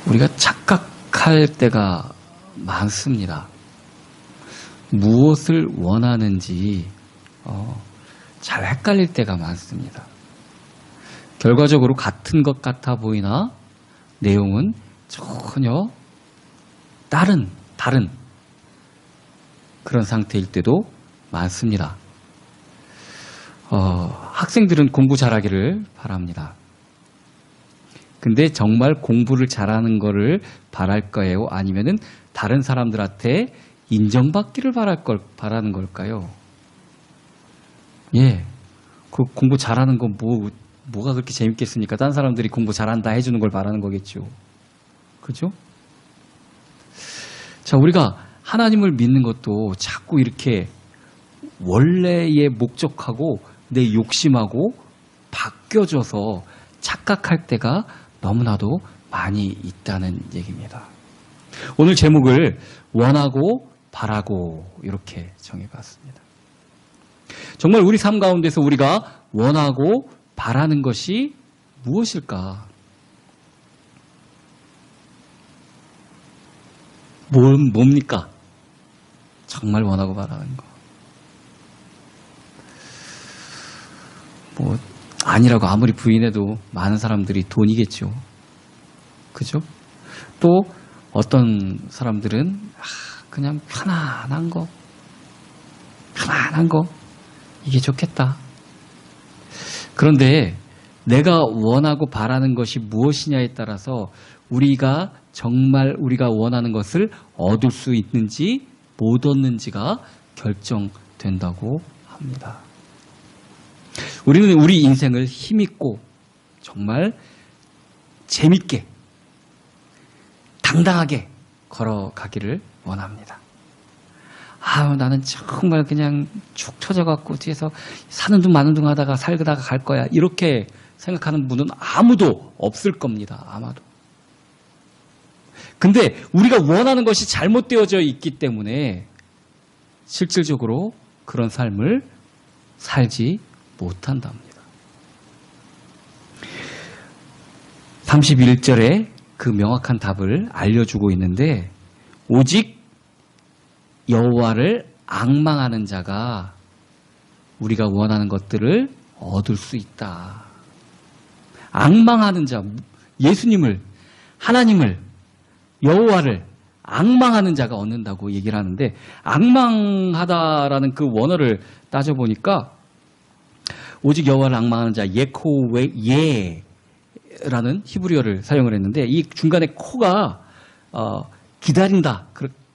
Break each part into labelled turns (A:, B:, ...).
A: 우리가 착각할 때가 많습니다. 무엇을 원하는지 잘 헷갈릴 때가 많습니다. 결과적으로 같은 것 같아 보이나 내용은 전혀 다른 그런 상태일 때도 많습니다. 학생들은 공부 잘하기를 바랍니다. 근데 정말 공부를 잘하는 거를 바랄 거예요? 아니면은 다른 사람들한테 인정받기를 바라는 걸까요? 예. 그 공부 잘하는 건 뭐가 그렇게 재밌겠습니까? 다른 사람들이 공부 잘한다 해주는 걸 바라는 거겠죠. 그죠? 자, 우리가 하나님을 믿는 것도 자꾸 이렇게 원래의 목적하고 내 욕심하고 바뀌어져서 착각할 때가 너무나도 많이 있다는 얘기입니다. 오늘 제목을 원하고 바라고 이렇게 정해봤습니다. 정말 우리 삶 가운데서 우리가 원하고 바라는 것이 무엇일까? 뭡니까? 정말 원하고 바라는 거. 아니라고 아무리 부인해도 많은 사람들이 돈이겠죠. 그죠? 또 어떤 사람들은 그냥 편안한 거 이게 좋겠다. 그런데 내가 원하고 바라는 것이 무엇이냐에 따라서 우리가 정말 우리가 원하는 것을 얻을 수 있는지 못 얻는지가 결정된다고 합니다. 우리는 우리 인생을 힘있고 정말 재밌게 당당하게 걸어가기를 원합니다. 나는 정말 그냥 축 처져갖고 뒤에서 사는 둥 마는 둥 하다가 살다가 갈 거야. 이렇게 생각하는 분은 아무도 없을 겁니다. 아마도. 근데 우리가 원하는 것이 잘못되어져 있기 때문에 실질적으로 그런 삶을 살지 못한답니다. 31절에 그 명확한 답을 알려주고 있는데 오직 여호와를 앙망하는 자가 우리가 원하는 것들을 얻을 수 있다. 앙망하는 자, 예수님을, 하나님을, 여호와를 앙망하는 자가 얻는다고 얘기를 하는데 앙망하다라는 그 원어를 따져보니까 오직 여호와를 앙망하는 자 예코웨예라는 히브리어를 사용을 했는데 이 중간에 코가 기다린다.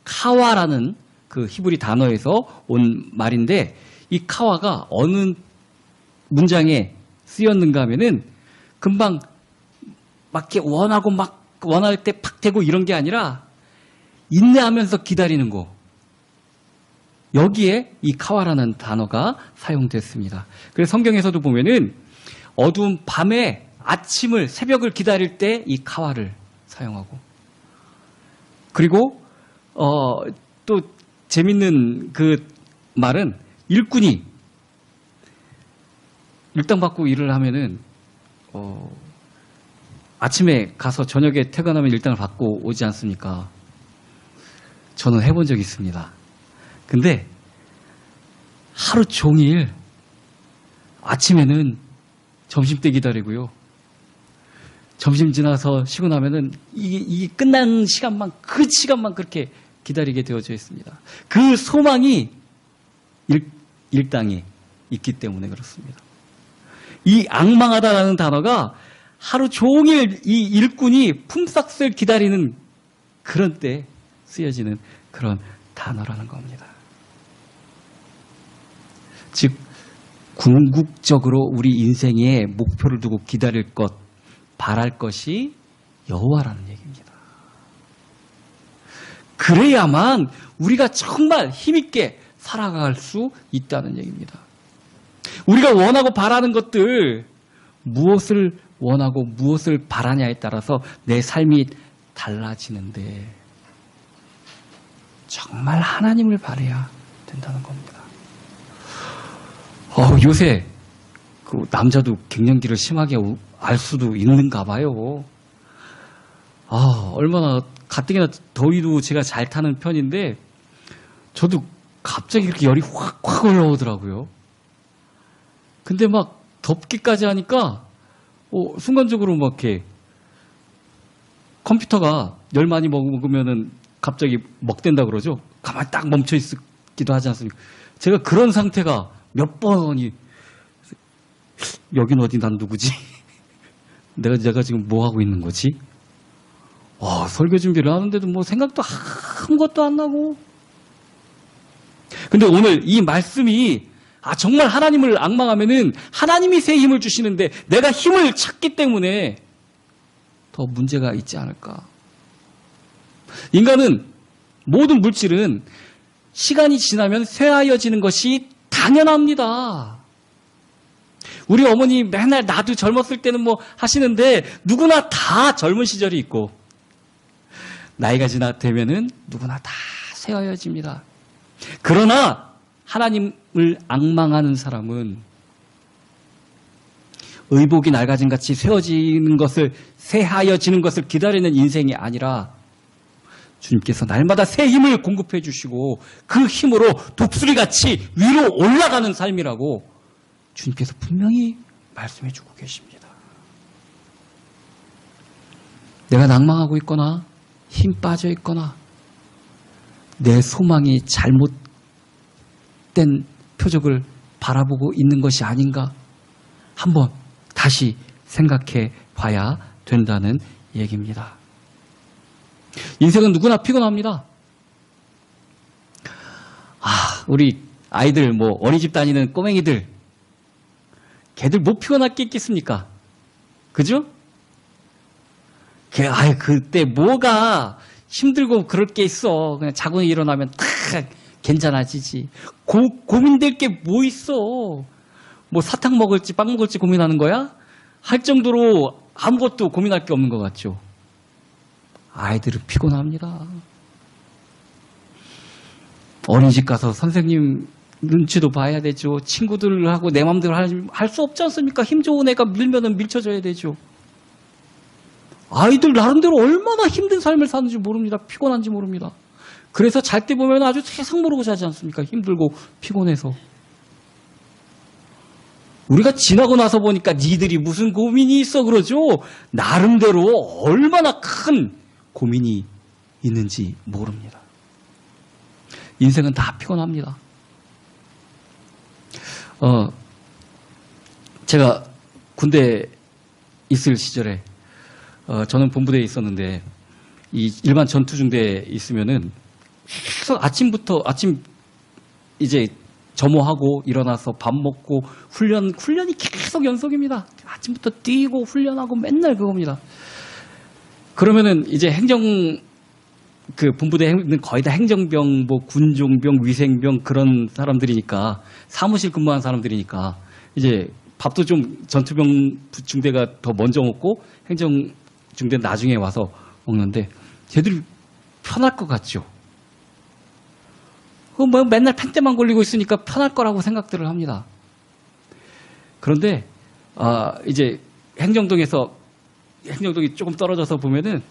A: 카와라는 그 히브리 단어에서 온 말인데 이 카와가 어느 문장에 쓰였는가 하면은 금방 막 이렇게 원하고 막 원할 때 팍 대고 이런 게 아니라 인내하면서 기다리는 거. 여기에 이 카와라는 단어가 사용됐습니다. 그래서 성경에서도 보면은 어두운 밤에 새벽을 기다릴 때 이 카와를 사용하고 그리고 또 재밌는 그 말은 일꾼이 일당 받고 일을 하면은 아침에 가서 저녁에 퇴근하면 일당을 받고 오지 않습니까? 저는 해본 적이 있습니다. 근데 하루 종일 아침에는 점심 때 기다리고요. 점심 지나서 쉬고 나면은 이게 끝난 시간만 그 시간만 그렇게 기다리게 되어져 있습니다. 그 소망이 일당에 있기 때문에 그렇습니다. 이 앙망하다라는 단어가 하루 종일 이 일꾼이 품삯을 기다리는 그런 때 쓰여지는 그런 단어라는 겁니다. 즉 궁극적으로 우리 인생에 목표를 두고 기다릴 것, 바랄 것이 여호와라는 얘기입니다. 그래야만 우리가 정말 힘있게 살아갈 수 있다는 얘기입니다. 우리가 원하고 바라는 것들, 무엇을 원하고 무엇을 바라냐에 따라서 내 삶이 달라지는데 정말 하나님을 바라야 된다는 겁니다. 요새 그 남자도 갱년기를 심하게 알 수도 있는가 봐요. 얼마나 가뜩이나 더위도 제가 잘 타는 편인데 저도 갑자기 이렇게 열이 확 올라오더라고요. 근데 막 덥기까지 하니까 순간적으로 막 이렇게 컴퓨터가 열 많이 먹으면은 갑자기 먹된다 그러죠. 가만히 딱 멈춰 있기도 하지 않습니까? 제가 그런 상태가 몇 번이 여긴 어디 난 누구지? 내가 지금 뭐 하고 있는 거지? 설교 준비를 하는데도 뭐 생각도 아무것도 안 나고. 근데 오늘 이 말씀이 정말 하나님을 앙망하면은 하나님이 새 힘을 주시는데 내가 힘을 찾기 때문에 더 문제가 있지 않을까. 인간은 모든 물질은 시간이 지나면 쇠하여지는 것이 당연합니다. 우리 어머니 맨날 나도 젊었을 때는 뭐 하시는데 누구나 다 젊은 시절이 있고 나이가 되면은 누구나 다 쇠하여집니다. 그러나 하나님을 앙망하는 사람은 의복이 낡아진 같이 쇠하여지는 것을 기다리는 인생이 아니라 주님께서 날마다 새 힘을 공급해 주시고 그 힘으로 독수리같이 위로 올라가는 삶이라고 주님께서 분명히 말씀해 주고 계십니다. 내가 낭망하고 있거나 힘 빠져 있거나 내 소망이 잘못된 표적을 바라보고 있는 것이 아닌가 한번 다시 생각해 봐야 된다는 얘기입니다. 인생은 누구나 피곤합니다. 우리 아이들 어린이집 다니는 꼬맹이들 걔들 못 피곤할 게 있겠습니까? 그죠? 그때 뭐가 힘들고 그럴 게 있어. 그냥 자고 일어나면 탁 괜찮아지지. 고민될 게 뭐 있어. 뭐 사탕 먹을지 빵 먹을지 고민하는 거야? 할 정도로 아무것도 고민할 게 없는 것 같죠. 아이들은 피곤합니다. 어린이집 가서 선생님 눈치도 봐야 되죠. 친구들하고 내 마음대로 할 수 없지 않습니까? 힘 좋은 애가 밀면은 밀쳐줘야 되죠. 아이들 나름대로 얼마나 힘든 삶을 사는지 모릅니다. 피곤한지 모릅니다. 그래서 잘 때 보면 아주 세상 모르고 자지 않습니까? 힘들고 피곤해서. 우리가 지나고 나서 보니까 니들이 무슨 고민이 있어 그러죠. 나름대로 얼마나 큰 고민이 있는지 모릅니다. 인생은 다 피곤합니다. 제가 군대 있을 시절에 저는 본부대에 있었는데 이 일반 전투중대에 있으면은 계속 아침 이제 점호하고 일어나서 밥 먹고 훈련이 계속 연속입니다. 아침부터 뛰고 훈련하고 맨날 그겁니다. 그러면은 이제 그 본부대는 거의 다 행정병, 군종병, 위생병 그런 사람들이니까 사무실 근무한 사람들이니까 이제 밥도 좀 전투병 중대가 더 먼저 먹고 행정 중대는 나중에 와서 먹는데 쟤들이 편할 것 같죠. 맨날 펜대만 걸리고 있으니까 편할 거라고 생각들을 합니다. 그런데 이제 행정동이 조금 떨어져서 보면은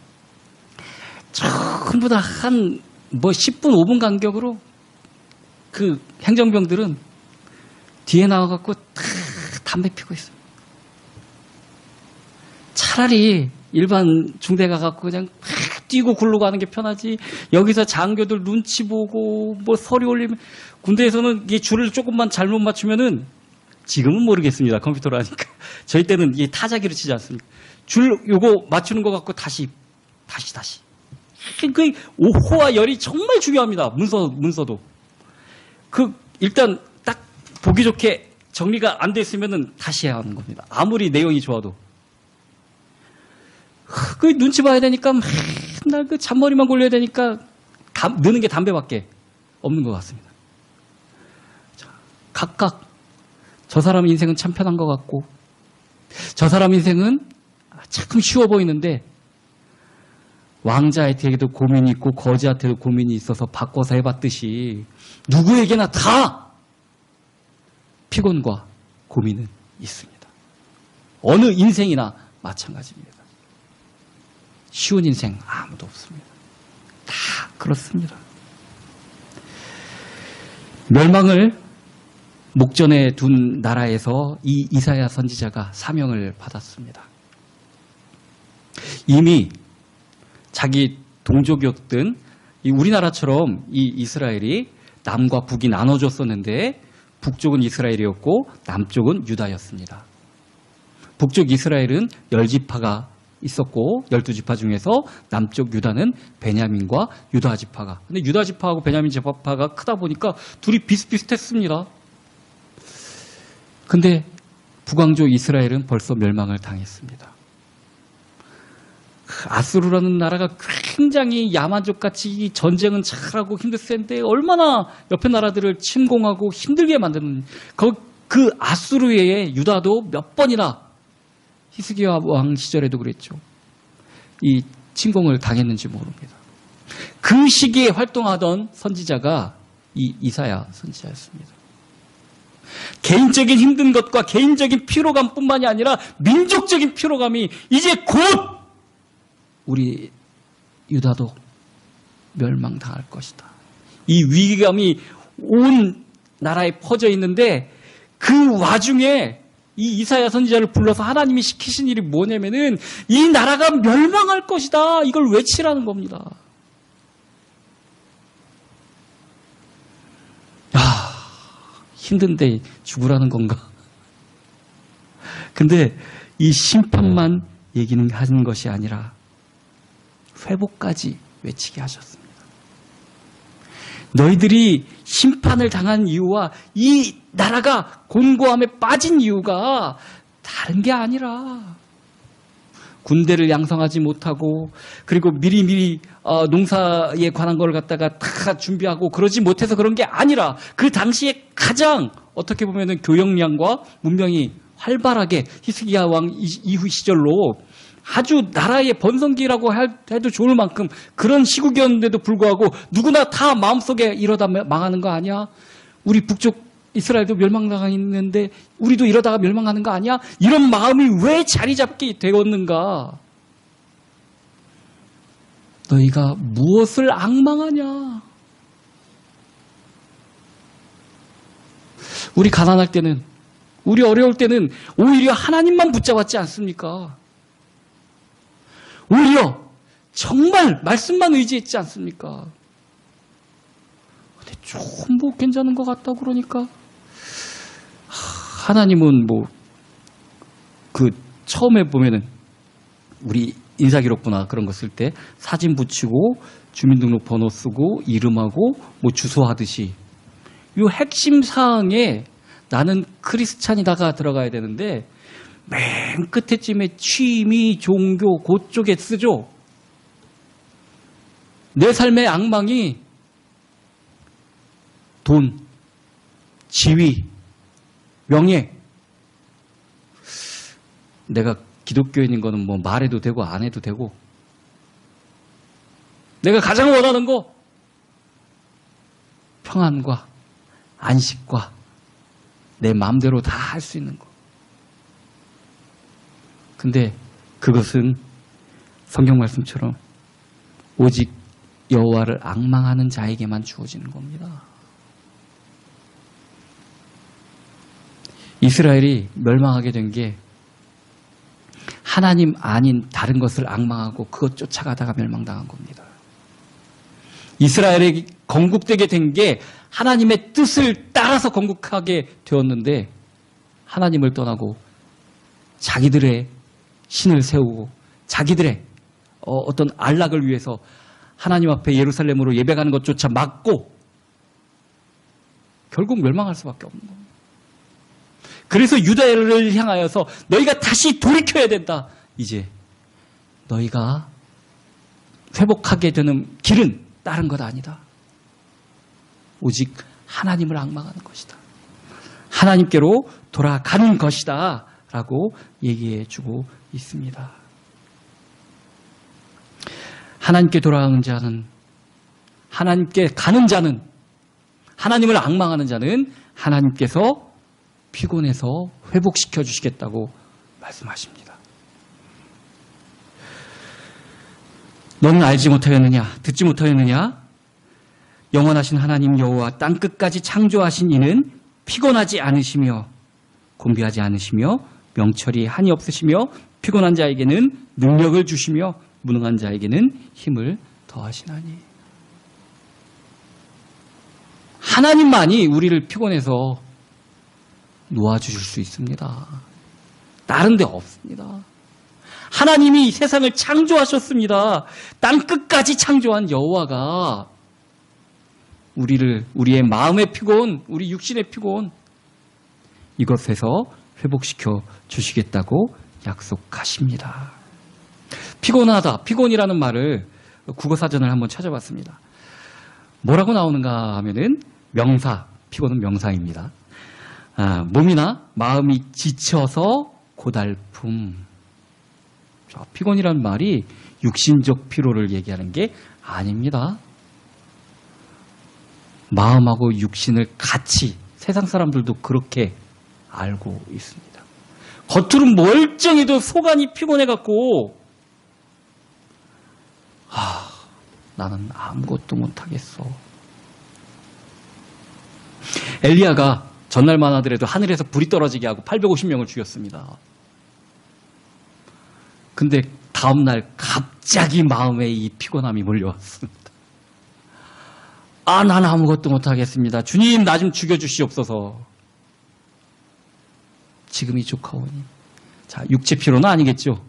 A: 전부 다 한 10분, 5분 간격으로 그 행정병들은 뒤에 나와갖고 다 담배 피고 있어요. 차라리 일반 중대 가갖고 그냥 뛰고 굴러 가는 게 편하지. 여기서 장교들 눈치 보고 서류 올리면 군대에서는 이 줄을 조금만 잘못 맞추면은 지금은 모르겠습니다. 컴퓨터로 하니까. 저희 때는 이 타자기로 치지 않습니까? 줄 요거 맞추는 거 갖고 다시. 그 호와 열이 정말 중요합니다. 문서도. 일단 딱 보기 좋게 정리가 안 돼 있으면은 다시 해야 하는 겁니다. 아무리 내용이 좋아도. 그 눈치 봐야 되니까 맨날 그 잔머리만 골려야 되니까 느는 게 담배밖에 없는 것 같습니다. 각각 저 사람 인생은 참 편한 것 같고 저 사람 인생은 참 쉬워 보이는데 왕자한테도 고민이 있고 거지한테도 고민이 있어서 바꿔서 해봤듯이 누구에게나 다 피곤과 고민은 있습니다. 어느 인생이나 마찬가지입니다. 쉬운 인생 아무도 없습니다. 다 그렇습니다. 멸망을 목전에 둔 나라에서 이 이사야 선지자가 사명을 받았습니다. 이미 자기 동족이었던 우리나라처럼 이 이스라엘이 남과 북이 나눠졌었는데 북쪽은 이스라엘이었고 남쪽은 유다였습니다. 북쪽 이스라엘은 10지파가 있었고 12지파 중에서 남쪽 유다는 베냐민과 유다 지파가. 근데 유다 지파하고 베냐민 지파가 크다 보니까 둘이 비슷비슷했습니다. 근데 북왕조 이스라엘은 벌써 멸망을 당했습니다. 아수르라는 나라가 굉장히 야만족같이 전쟁은 잘하고 힘들센데 얼마나 옆에 나라들을 침공하고 힘들게 만드는 그 아수르의 유다도 몇 번이나 히스기야 왕 시절에도 그랬죠. 이 침공을 당했는지 모릅니다. 그 시기에 활동하던 선지자가 이 이사야 선지자였습니다. 개인적인 힘든 것과 개인적인 피로감뿐만이 아니라 민족적인 피로감이 이제 곧 우리 유다도 멸망당할 것이다. 이 위기감이 온 나라에 퍼져 있는데 그 와중에 이 이사야 선지자를 불러서 하나님이 시키신 일이 뭐냐면은 이 나라가 멸망할 것이다. 이걸 외치라는 겁니다. 힘든데 죽으라는 건가? 근데 이 심판만 얘기는 하는 것이 아니라 회복까지 외치게 하셨습니다. 너희들이 심판을 당한 이유와 이 나라가 곤고함에 빠진 이유가 다른 게 아니라 군대를 양성하지 못하고 그리고 미리미리 농사에 관한 걸 갖다가 다 준비하고 그러지 못해서 그런 게 아니라 그 당시에 가장 어떻게 보면은 교역량과 문명이 활발하게 히스기야 왕 이후 시절로 아주 나라의 번성기라고 해도 좋을 만큼 그런 시국이었는데도 불구하고 누구나 다 마음속에 이러다 망하는 거 아니야? 우리 북쪽 이스라엘도 멸망당했는데 우리도 이러다가 멸망하는 거 아니야? 이런 마음이 왜 자리 잡게 되었는가? 너희가 무엇을 앙망하냐? 우리 가난할 때는, 우리 어려울 때는 오히려 하나님만 붙잡았지 않습니까? 오히려 정말 말씀만 의지했지 않습니까? 근데 좀 뭐 괜찮은 것 같다고 그러니까 하나님은 처음에 보면은 우리 인사기록부나 그런 거 쓸 때 사진 붙이고 주민등록 번호 쓰고 이름하고 주소 하듯이 이 핵심 사항에 나는 크리스찬이다가 들어가야 되는데 맨 끝에쯤에 취미, 종교 그쪽에 쓰죠. 내 삶의 앙망이 돈, 지위, 명예. 내가 기독교인인 거는 말해도 되고 안 해도 되고 내가 가장 원하는 거 평안과 안식과 내 마음대로 다 할 수 있는 거. 근데 그것은 성경 말씀처럼 오직 여호와를 앙망하는 자에게만 주어지는 겁니다. 이스라엘이 멸망하게 된 게 하나님 아닌 다른 것을 앙망하고 그것 쫓아가다가 멸망당한 겁니다. 이스라엘이 건국되게 된 게 하나님의 뜻을 따라서 건국하게 되었는데 하나님을 떠나고 자기들의 신을 세우고 자기들의 어떤 안락을 위해서 하나님 앞에 예루살렘으로 예배가는 것조차 막고 결국 멸망할 수밖에 없는 겁니다. 그래서 유다를 향하여서 너희가 다시 돌이켜야 된다. 이제 너희가 회복하게 되는 길은 다른 것 아니다. 오직 하나님을 앙망하는 것이다. 하나님께로 돌아가는 것이다. 라고 얘기해 주고 있습니다. 하나님께 돌아가는 자는, 하나님께 가는 자는, 하나님을 앙망하는 자는 하나님께서 피곤해서 회복시켜 주시겠다고 말씀하십니다. 너는 알지 못하였느냐? 듣지 못하였느냐? 영원하신 하나님 여호와 땅끝까지 창조하신 이는 피곤하지 않으시며 곤비하지 않으시며 명철이 한이 없으시며 피곤한 자에게는 능력을 주시며 무능한 자에게는 힘을 더하시나니. 하나님만이 우리를 피곤해서 놓아주실 수 있습니다. 다른 데 없습니다. 하나님이 세상을 창조하셨습니다. 땅끝까지 창조한 여호와가 우리의 마음의 피곤, 우리 육신의 피곤, 이것에서 회복시켜 주시겠다고 약속하십니다. 피곤하다, 피곤이라는 말을 국어사전을 한번 찾아봤습니다. 뭐라고 나오는가 하면은 명사, 피곤은 명사입니다. 몸이나 마음이 지쳐서 고달픔. 피곤이라는 말이 육신적 피로를 얘기하는 게 아닙니다. 마음하고 육신을 같이 세상 사람들도 그렇게 알고 있습니다. 겉으로는 멀쩡해도 속안이 피곤해갖고 나는 아무것도 못하겠어. 엘리야가 전날만 하더라도 하늘에서 불이 떨어지게 하고 850명을 죽였습니다. 근데 다음날 갑자기 마음에 이 피곤함이 몰려왔습니다. 난 아무것도 못하겠습니다. 주님, 나 좀 죽여주시옵소서. 지금이 좋카오니. 자, 육체 피로는 아니겠죠?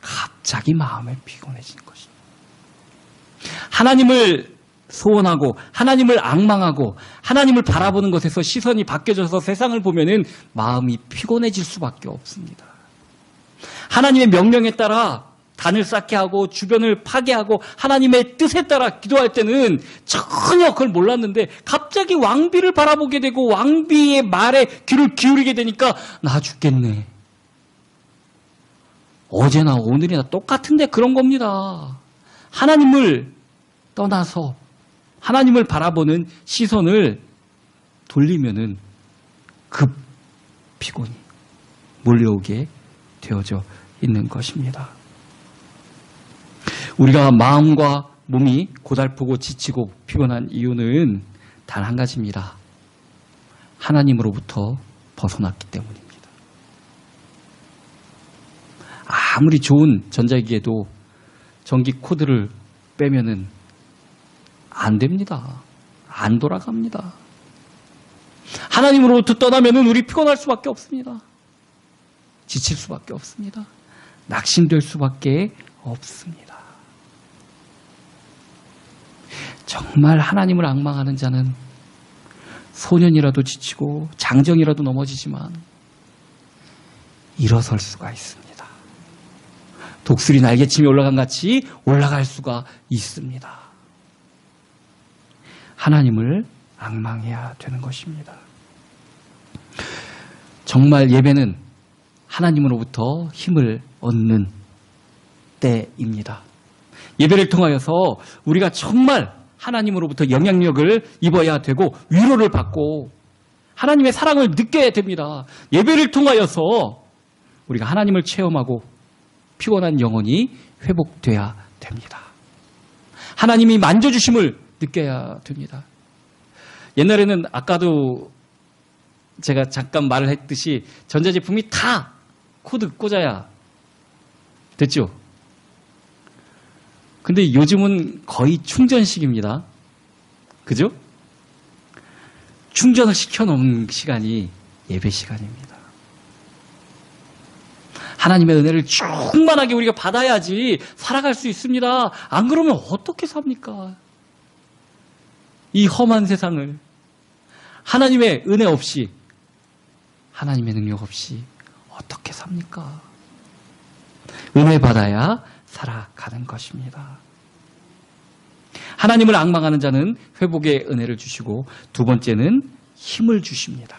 A: 갑자기 마음에 피곤해진 것입니다. 하나님을 소원하고 하나님을 앙망하고 하나님을 바라보는 것에서 시선이 바뀌어져서 세상을 보면은 마음이 피곤해질 수밖에 없습니다. 하나님의 명령에 따라 단을 쌓게 하고 주변을 파괴하고 하나님의 뜻에 따라 기도할 때는 전혀 그걸 몰랐는데 갑자기 왕비를 바라보게 되고 왕비의 말에 귀를 기울이게 되니까 나 죽겠네. 어제나 오늘이나 똑같은데 그런 겁니다. 하나님을 떠나서 하나님을 바라보는 시선을 돌리면은 급 피곤이 몰려오게 되어져 있는 것입니다. 우리가 마음과 몸이 고달프고 지치고 피곤한 이유는 단 한 가지입니다. 하나님으로부터 벗어났기 때문입니다. 아무리 좋은 전자기기에도 전기 코드를 빼면은 안 됩니다. 안 돌아갑니다. 하나님으로부터 떠나면은 우리 피곤할 수밖에 없습니다. 지칠 수밖에 없습니다. 낙심될 수밖에 없습니다. 정말 하나님을 앙망하는 자는 소년이라도 지치고 장정이라도 넘어지지만 일어설 수가 있습니다. 독수리 날개침이 올라간 같이 올라갈 수가 있습니다. 하나님을 앙망해야 되는 것입니다. 정말 예배는 하나님으로부터 힘을 얻는 때입니다. 예배를 통하여서 우리가 정말 하나님으로부터 영향력을 입어야 되고 위로를 받고 하나님의 사랑을 느껴야 됩니다. 예배를 통하여서 우리가 하나님을 체험하고 피곤한 영혼이 회복돼야 됩니다. 하나님이 만져주심을 느껴야 됩니다. 옛날에는 아까도 제가 잠깐 말을 했듯이 전자제품이 다 코드 꽂아야 됐죠? 근데 요즘은 거의 충전식입니다. 그죠? 충전을 시켜놓은 시간이 예배 시간입니다. 하나님의 은혜를 충만하게 우리가 받아야지 살아갈 수 있습니다. 안 그러면 어떻게 삽니까? 이 험한 세상을 하나님의 은혜 없이 하나님의 능력 없이 어떻게 삽니까? 은혜 받아야 살아가는 것입니다. 하나님을 앙망하는 자는 회복의 은혜를 주시고 두 번째는 힘을 주십니다.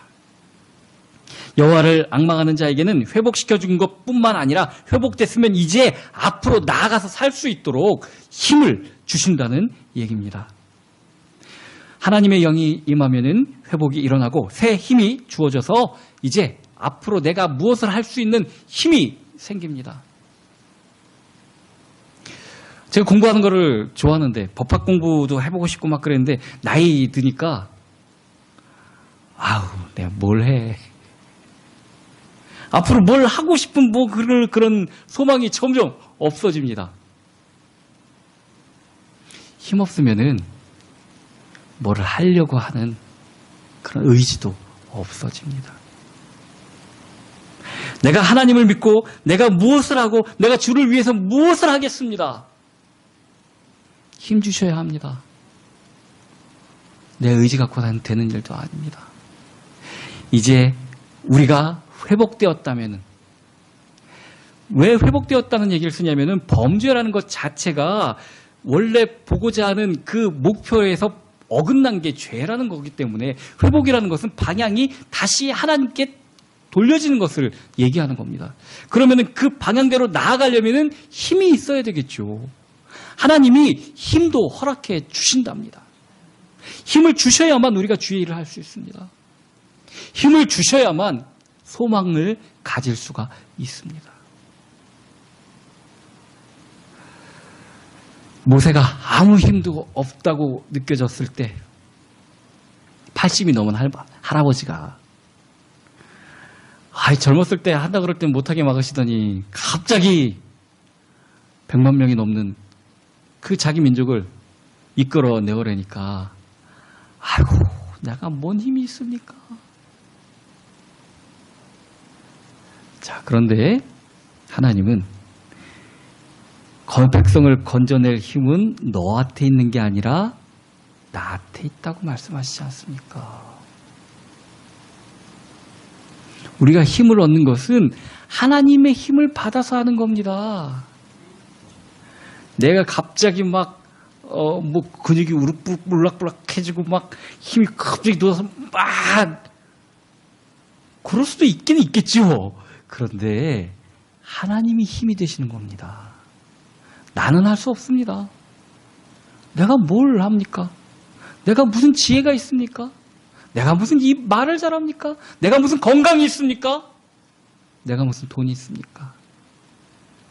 A: 여호와를 앙망하는 자에게는 회복시켜 준 것뿐만 아니라 회복됐으면 이제 앞으로 나아가서 살 수 있도록 힘을 주신다는 얘기입니다. 하나님의 영이 임하면은 회복이 일어나고 새 힘이 주어져서 이제 앞으로 내가 무엇을 할 수 있는 힘이 생깁니다. 제가 공부하는 거를 좋아하는데 법학 공부도 해보고 싶고 막 그랬는데 나이 드니까 아우 내가 뭘 해. 앞으로 뭘 하고 싶은 뭐 그런 소망이 점점 없어집니다. 힘없으면은 뭐를 하려고 하는 그런 의지도 없어집니다. 내가 하나님을 믿고 내가 무엇을 하고 내가 주를 위해서 무엇을 하겠습니다. 힘 주셔야 합니다. 내 의지 갖고 되는 일도 아닙니다. 이제 우리가 회복되었다면은, 왜 회복되었다는 얘기를 쓰냐면은 범죄라는 것 자체가 원래 보고자 하는 그 목표에서 어긋난 게 죄라는 거기 때문에 회복이라는 것은 방향이 다시 하나님께 돌려지는 것을 얘기하는 겁니다. 그러면은 그 방향대로 나아가려면은 힘이 있어야 되겠죠. 하나님이 힘도 허락해 주신답니다. 힘을 주셔야만 우리가 주의 일을 할 수 있습니다. 힘을 주셔야만 소망을 가질 수가 있습니다. 모세가 아무 힘도 없다고 느껴졌을 때 80이 넘은 할아버지가 젊었을 때 한다 그럴 땐 못하게 막으시더니 갑자기 100만 명이 넘는 그 자기 민족을 이끌어내오려니까 아이고 내가 뭔 힘이 있습니까? 자, 그런데 하나님은 백성을 건져낼 힘은 너한테 있는 게 아니라 나한테 있다고 말씀하시지 않습니까? 우리가 힘을 얻는 것은 하나님의 힘을 받아서 하는 겁니다. 내가 갑자기 막 근육이 울락불락해지고 막 힘이 갑자기 누워서 막 그럴 수도 있긴 있겠지요. 그런데 하나님이 힘이 되시는 겁니다. 나는 할 수 없습니다. 내가 뭘 합니까? 내가 무슨 지혜가 있습니까? 내가 무슨 이 말을 잘합니까? 내가 무슨 건강이 있습니까? 내가 무슨 돈이 있습니까?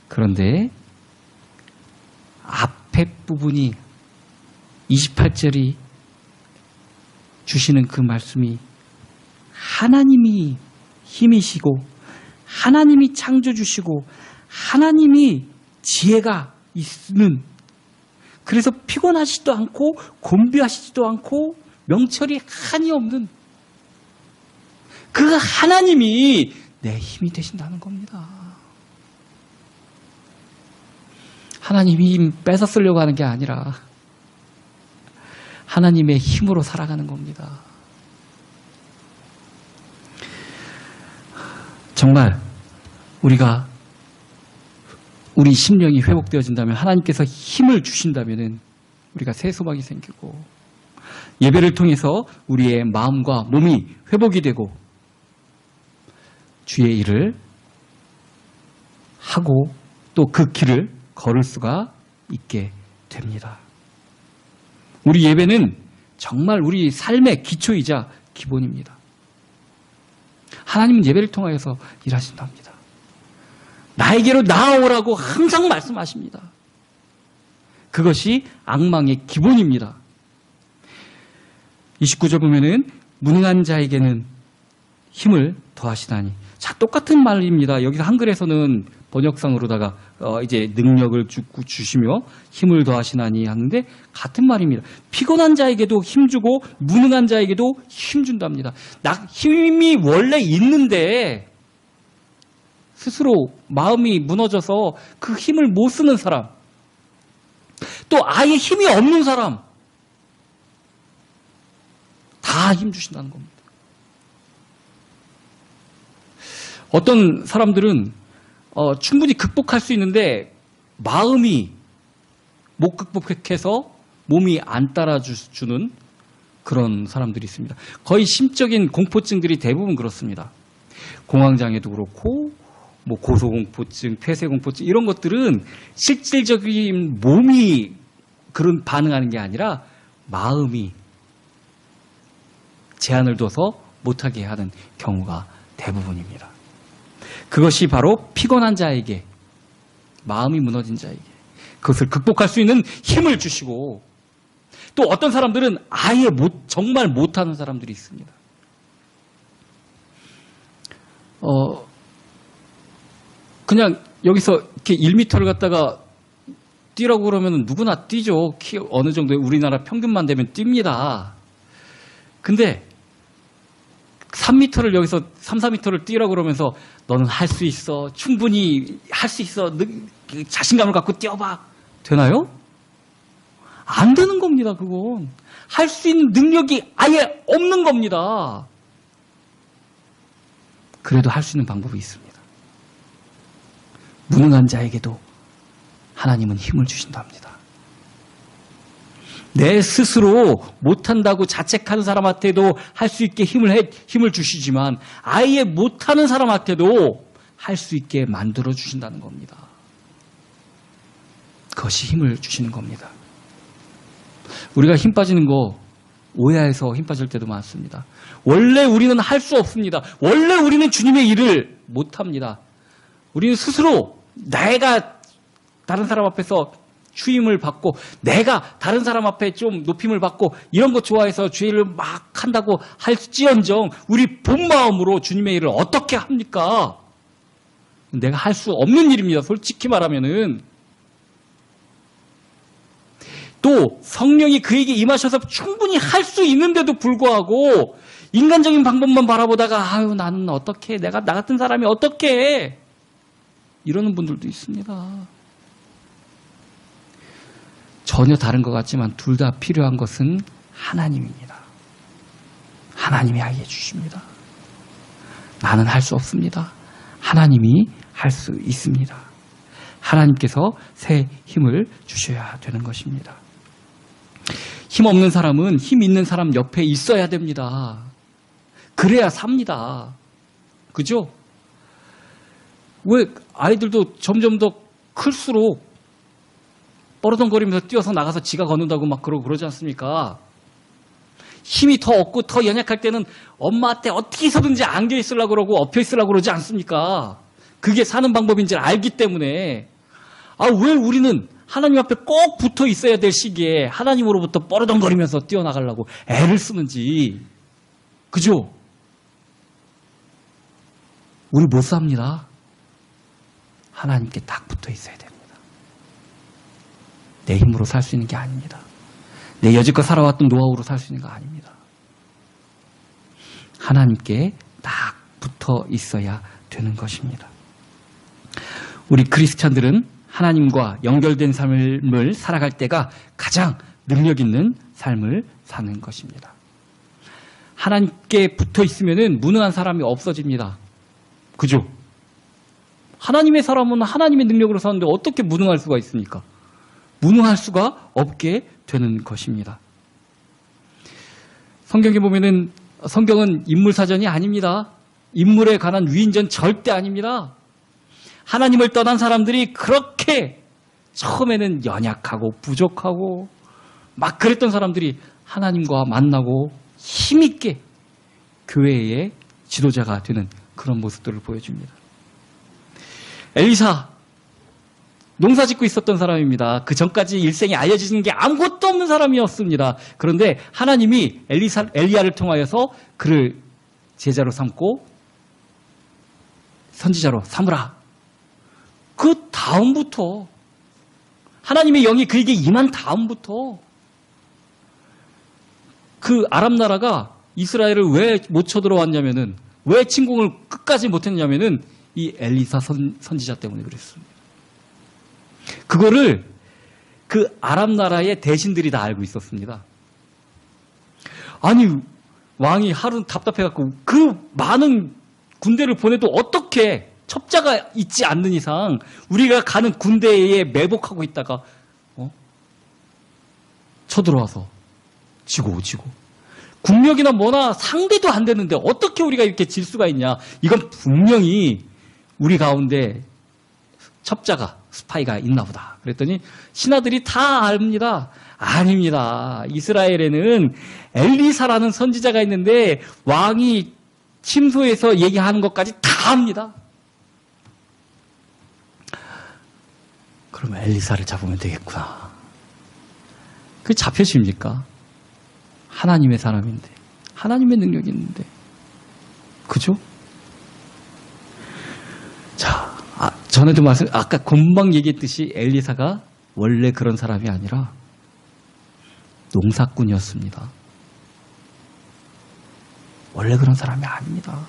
A: 그런데 앞에 부분이 28절이 주시는 그 말씀이 하나님이 힘이시고 하나님이 창조주시고 하나님이 지혜가 있는, 그래서 피곤하시지도 않고 곤비하시지도 않고 명철이 한이 없는 그 하나님이 내 힘이 되신다는 겁니다. 하나님이 힘 뺏어 쓰려고 하는 게 아니라 하나님의 힘으로 살아가는 겁니다. 정말 우리가 우리 심령이 회복되어진다면, 하나님께서 힘을 주신다면 우리가 새 소망이 생기고 예배를 통해서 우리의 마음과 몸이 회복이 되고 주의 일을 하고 또 그 길을 걸을 수가 있게 됩니다. 우리 예배는 정말 우리 삶의 기초이자 기본입니다. 하나님은 예배를 통하여서 일하신답니다. 나에게로 나아오라고 항상 말씀하십니다. 그것이 악망의 기본입니다. 29절 보면은 무능한 자에게는 힘을 더하시다니. 자, 똑같은 말입니다. 여기서 한글에서는 번역상으로다가 이제 능력을 주시며 힘을 더하시나니 하는데 같은 말입니다. 피곤한 자에게도 힘주고 무능한 자에게도 힘준답니다. 힘이 원래 있는데 스스로 마음이 무너져서 그 힘을 못 쓰는 사람, 또 아예 힘이 없는 사람, 다 힘 주신다는 겁니다. 어떤 사람들은 충분히 극복할 수 있는데 마음이 못 극복해서 몸이 안 따라주는 그런 사람들이 있습니다. 거의 심적인 공포증들이 대부분 그렇습니다. 공황장애도 그렇고 뭐 고소공포증, 폐쇄공포증 이런 것들은 실질적인 몸이 그런 반응하는 게 아니라 마음이 제한을 둬서 못하게 하는 경우가 대부분입니다. 그것이 바로 피곤한 자에게, 마음이 무너진 자에게, 그것을 극복할 수 있는 힘을 주시고, 또 어떤 사람들은 아예 정말 못하는 사람들이 있습니다. 그냥 여기서 이렇게 1m를 갖다가 뛰라고 그러면 누구나 뛰죠. 키 어느 정도 우리나라 평균만 되면 뜁니다. 근데 3m를 여기서 3, 4m를 뛰라고 그러면서 너는 할 수 있어. 충분히 할 수 있어. 자신감을 갖고 뛰어봐. 되나요? 안 되는 겁니다, 그건. 할 수 있는 능력이 아예 없는 겁니다. 그래도 할 수 있는 방법이 있습니다. 무능한 자에게도 하나님은 힘을 주신답니다. 내 스스로 못한다고 자책하는 사람한테도 할 수 있게 힘을 주시지만 아예 못하는 사람한테도 할 수 있게 만들어 주신다는 겁니다. 그것이 힘을 주시는 겁니다. 우리가 힘 빠지는 거 오해해서 힘 빠질 때도 많습니다. 원래 우리는 할 수 없습니다. 원래 우리는 주님의 일을 못합니다. 우리는 스스로 내가 다른 사람 앞에서 추임을 받고 내가 다른 사람 앞에 좀 높임을 받고 이런 거 좋아해서 죄를 막 한다고 할지언정 우리 본 마음으로 주님의 일을 어떻게 합니까? 내가 할 수 없는 일입니다. 솔직히 말하면은. 또 성령이 그에게 임하셔서 충분히 할 수 있는데도 불구하고 인간적인 방법만 바라보다가 아유 나는 어떻게 나 같은 사람이 어떻게 이러는 분들도 있습니다. 전혀 다른 것 같지만 둘 다 필요한 것은 하나님입니다. 하나님이 아예 주십니다. 나는 할 수 없습니다. 하나님이 할 수 있습니다. 하나님께서 새 힘을 주셔야 되는 것입니다. 힘 없는 사람은 힘 있는 사람 옆에 있어야 됩니다. 그래야 삽니다. 그죠? 왜 아이들도 점점 더 클수록 뻐러덩거리면서 뛰어서 나가서 지가 걷는다고 막 그러지 않습니까? 힘이 더 없고 더 연약할 때는 엄마한테 어떻게 해서든지 안겨 있으려고 그러고 엎혀 있으려고 그러지 않습니까? 그게 사는 방법인지 알기 때문에. 왜 우리는 하나님 앞에 꼭 붙어 있어야 될 시기에 하나님으로부터 뻐러덩거리면서 뛰어나가려고 애를 쓰는지. 그죠? 우리 못 삽니다. 하나님께 딱 붙어 있어야 됩니다. 내 힘으로 살 수 있는 게 아닙니다. 내 여지껏 살아왔던 노하우로 살 수 있는 거 아닙니다. 하나님께 딱 붙어 있어야 되는 것입니다. 우리 크리스찬들은 하나님과 연결된 삶을 살아갈 때가 가장 능력 있는 삶을 사는 것입니다. 하나님께 붙어 있으면 무능한 사람이 없어집니다. 그죠? 하나님의 사람은 하나님의 능력으로 사는데 어떻게 무능할 수가 있습니까? 무능할 수가 없게 되는 것입니다. 성경에 보면은 성경은 인물 사전이 아닙니다. 인물에 관한 위인전 절대 아닙니다. 하나님을 떠난 사람들이 그렇게 처음에는 연약하고 부족하고 막 그랬던 사람들이 하나님과 만나고 힘있게 교회의 지도자가 되는 그런 모습들을 보여줍니다. 엘리사 농사 짓고 있었던 사람입니다. 그 전까지 일생에 알려지는 게 아무것도 없는 사람이었습니다. 그런데 하나님이 엘리야를 통하여서 그를 제자로 삼고 선지자로 삼으라. 그 다음부터 하나님의 영이 그에게 임한 다음부터 그 아람 나라가 이스라엘을 왜 못 쳐들어왔냐면은 왜 침공을 끝까지 못했냐면은 이 엘리사 선지자 때문에 그랬습니다. 그거를 그 아람 나라의 대신들이 다 알고 있었습니다. 아니 왕이 하루 답답해갖고 그 많은 군대를 보내도 어떻게 첩자가 있지 않는 이상 우리가 가는 군대에 매복하고 있다가 쳐들어와서 지고 국력이나 뭐나 상대도 안 되는데 어떻게 우리가 이렇게 질 수가 있냐. 이건 분명히 우리 가운데 첩자가 스파이가 있나 보다. 그랬더니 신하들이 다 압니다. 아닙니다. 이스라엘에는 엘리사라는 선지자가 있는데 왕이 침소에서 얘기하는 것까지 다 합니다. 그러면 엘리사를 잡으면 되겠구나. 그게 잡혀집니까? 하나님의 사람인데, 하나님의 능력이 있는데, 그죠? 자, 전에도 아까 금방 얘기했듯이 엘리사가 원래 그런 사람이 아니라 농사꾼이었습니다. 원래 그런 사람이 아닙니다.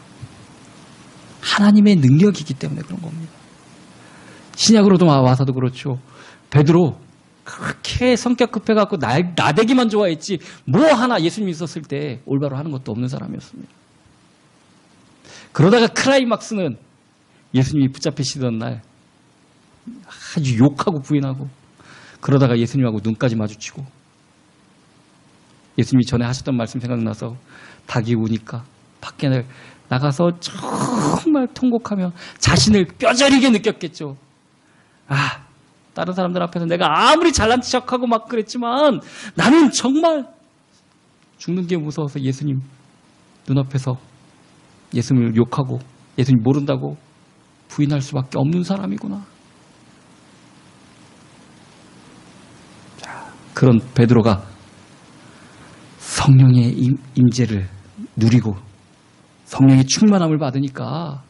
A: 하나님의 능력이기 때문에 그런 겁니다. 신약으로도 와서도 그렇죠. 베드로 그렇게 성격 급해갖고 나대기만 좋아했지 뭐 하나 예수님 있었을 때 올바로 하는 것도 없는 사람이었습니다. 그러다가 클라이막스는 예수님이 붙잡히시던 날 아주 욕하고 부인하고 그러다가 예수님하고 눈까지 마주치고 예수님이 전에 하셨던 말씀 생각나서 닭이 우니까 밖에 나가서 정말 통곡하며 자신을 뼈저리게 느꼈겠죠. 다른 사람들 앞에서 내가 아무리 잘난 척하고 막 그랬지만 나는 정말 죽는 게 무서워서 예수님 눈앞에서 예수님을 욕하고 예수님 모른다고 부인할 수밖에 없는 사람이구나. 자, 그런 베드로가 성령의 임재를 누리고 성령의 충만함을 받으니까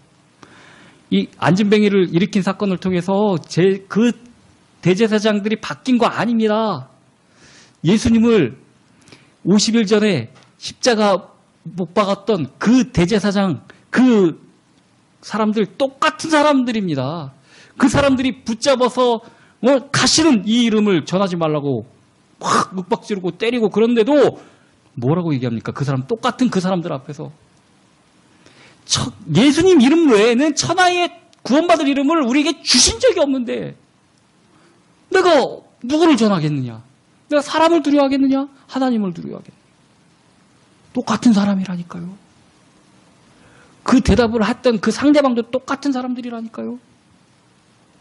A: 이 안진뱅이를 일으킨 사건을 통해서 그 대제사장들이 바뀐 거 아닙니다. 예수님을 50일 전에 십자가 못 박았던 그 대제사장, 그 사람들 똑같은 사람들입니다. 그 사람들이 붙잡아서 다시는 이 이름을 전하지 말라고 확 윽박지르고 때리고 그런데도 뭐라고 얘기합니까? 그 사람 똑같은 그 사람들 앞에서 예수님 이름 외에는 천하에 구원받을 이름을 우리에게 주신 적이 없는데 내가 누구를 전하겠느냐? 내가 사람을 두려워하겠느냐? 하나님을 두려워하겠느냐? 똑같은 사람이라니까요. 그 대답을 했던 그 상대방도 똑같은 사람들이라니까요.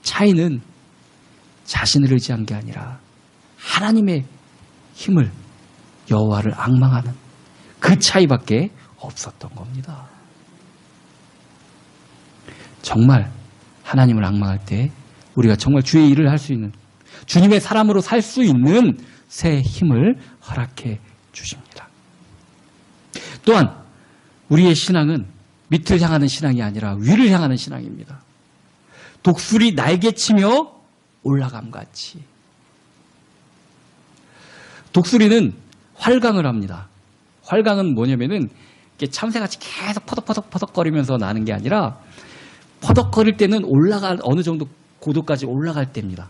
A: 차이는 자신을 의지한 게 아니라 하나님의 힘을 여호와를 앙망하는 그 차이밖에 없었던 겁니다. 정말 하나님을 앙망할 때 우리가 정말 주의 일을 할 수 있는 주님의 사람으로 살 수 있는 새 힘을 허락해 주십니다. 또한 우리의 신앙은 밑을 향하는 신앙이 아니라 위를 향하는 신앙입니다. 독수리 날개치며 올라감같이. 독수리는 활강을 합니다. 활강은 뭐냐면은 참새같이 계속 퍼덕퍼덕거리면서 나는 게 아니라 퍼덕거릴 때는 어느 정도 고도까지 올라갈 때입니다.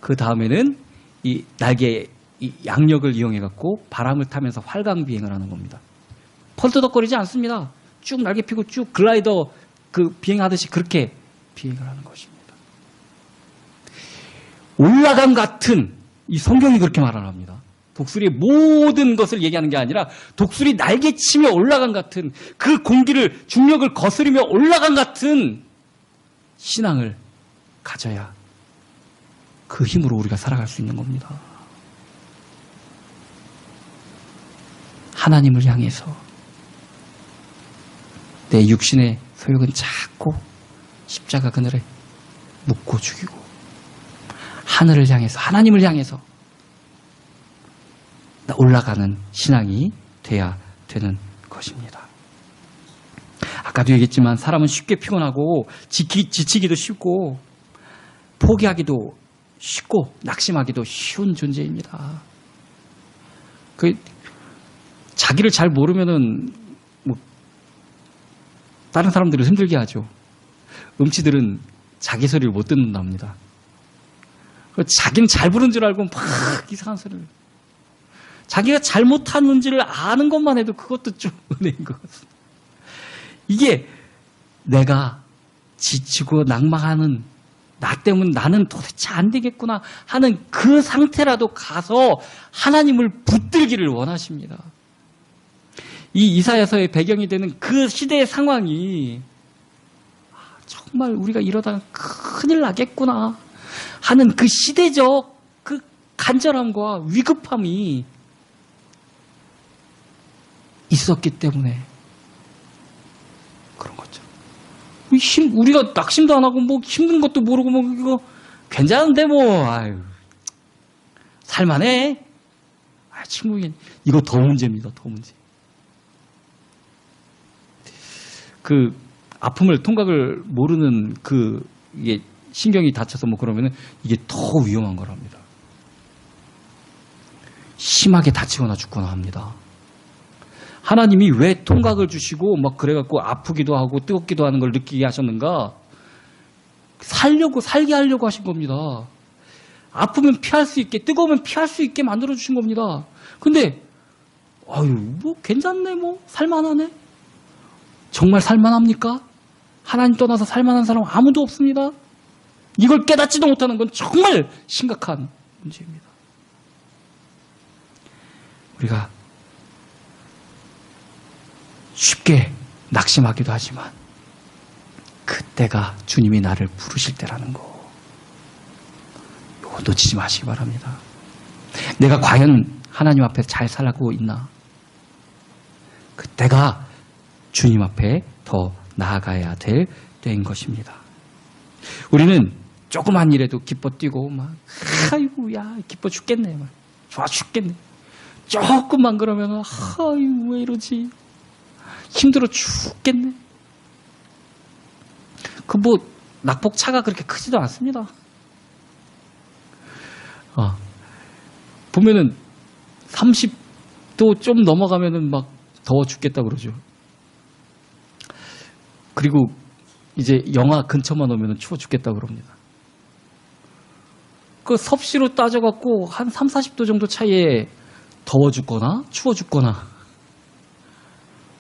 A: 그 다음에는 이 날개 이 양력을 이용해갖고 바람을 타면서 활강 비행을 하는 겁니다. 펄터덕거리지 않습니다. 쭉 날개 펴고 쭉 글라이더 비행하듯이 그렇게 비행을 하는 것입니다. 올라감 같은 이 성경이 그렇게 말을 합니다. 독수리의 모든 것을 얘기하는 게 아니라 독수리 날개치며 올라간 같은 그 공기를 중력을 거스르며 올라간 같은 신앙을 가져야 그 힘으로 우리가 살아갈 수 있는 겁니다. 하나님을 향해서 내 육신의 소욕은 작고 십자가 그늘에 묻고 죽이고 하늘을 향해서 하나님을 향해서 올라가는 신앙이 돼야 되는 것입니다. 아까도 얘기했지만 사람은 쉽게 피곤하고 지치기도 쉽고 포기하기도 쉽고 낙심하기도 쉬운 존재입니다. 자기를 잘 모르면은 다른 사람들을 힘들게 하죠. 음치들은 자기 소리를 못 듣는답니다. 자기는 잘 부른 줄 알고 막 이상한 소리를. 자기가 잘못하는지를 아는 것만 해도 그것도 좀 은혜인 것 같습니다. 이게 내가 지치고 낙망하는 나 때문에 나는 도대체 안 되겠구나 하는 그 상태라도 가서 하나님을 붙들기를 원하십니다. 이 이사야서의 배경이 되는 그 시대의 상황이 정말 우리가 이러다가 큰일 나겠구나 하는 그 시대적 그 간절함과 위급함이 있었기 때문에 그런 거죠. 우리가 낙심도 안 하고 뭐 힘든 것도 모르고 뭐 이거 괜찮은데 뭐, 아유, 살만해. 아, 친구, 이거 더 문제입니다. 더 문제. 그 아픔을 통각을 모르는 이게 신경이 다쳐서 뭐 그러면은 이게 더 위험한 거랍니다. 심하게 다치거나 죽거나 합니다. 하나님이 왜 통각을 주시고 막 그래갖고 아프기도 하고 뜨겁기도 하는 걸 느끼게 하셨는가? 살게 하려고 하신 겁니다. 아프면 피할 수 있게, 뜨거우면 피할 수 있게 만들어 주신 겁니다. 근데 아유, 뭐 괜찮네, 뭐 살만하네. 정말 살만합니까? 하나님 떠나서 살만한 사람 아무도 없습니다. 이걸 깨닫지도 못하는 건 정말 심각한 문제입니다. 우리가 쉽게 낙심하기도 하지만 그때가 주님이 나를 부르실 때라는 거, 이거 놓치지 마시기 바랍니다. 내가 과연 하나님 앞에 잘 살고 있나? 그때가 주님 앞에 더 나아가야 될 때인 것입니다. 우리는 조그만 일에도 기뻐 뛰고 막 아이고 야 기뻐 죽겠네, 막 좋아 죽겠네. 조금만 그러면 아이고 왜 이러지, 힘들어 죽겠네. 그 뭐 낙폭 차가 그렇게 크지도 않습니다. 보면은 30도 좀 넘어가면은 막 더워 죽겠다 그러죠. 그리고 이제 영하 근처만 오면은 추워 죽겠다 그럽니다. 그 섭씨로 따져갖고 한 3, 40도 정도 차이에 더워 죽거나 추워 죽거나,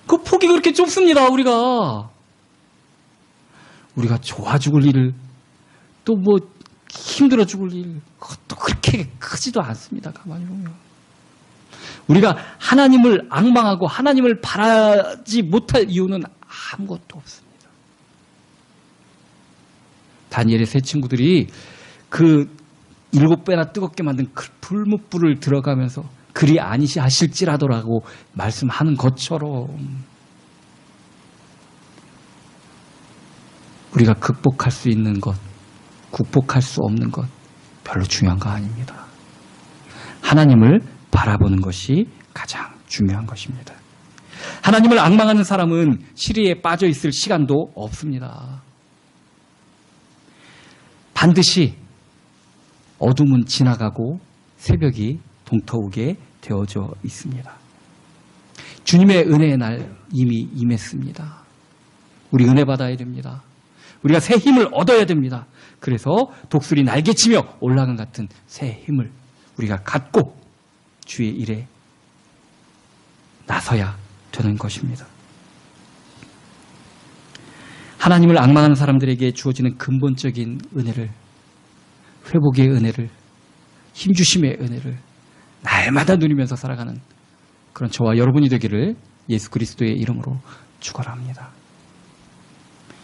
A: 그 폭이 그렇게 좁습니다. 우리가 좋아 죽을 일을, 또 뭐 힘들어 죽을 일, 그것도 그렇게 크지도 않습니다. 가만히 보면 우리가 하나님을 앙망하고 하나님을 바라지 못할 이유는 아무것도 없습니다. 다니엘의 세 친구들이 그 7배나 뜨겁게 만든 그 불못불을 들어가면서 그리 아니하실지라도라고 말씀하는 것처럼 우리가 극복할 수 있는 것, 극복할 수 없는 것 별로 중요한 거 아닙니다. 하나님을 바라보는 것이 가장 중요한 것입니다. 하나님을 앙망하는 사람은 시리에 빠져 있을 시간도 없습니다. 반드시 어둠은 지나가고 새벽이 동터오게 되어져 있습니다. 주님의 은혜의 날 이미 임했습니다. 우리 은혜 받아야 됩니다. 우리가 새 힘을 얻어야 됩니다. 그래서 독수리 날개치며 올라간 같은 새 힘을 우리가 갖고 주의 일에 나서야 되는 것입니다. 하나님을 앙망하는 사람들에게 주어지는 근본적인 은혜를, 회복의 은혜를, 힘주심의 은혜를 날마다 누리면서 살아가는 그런 저와 여러분이 되기를 예수 그리스도의 이름으로 축원합니다.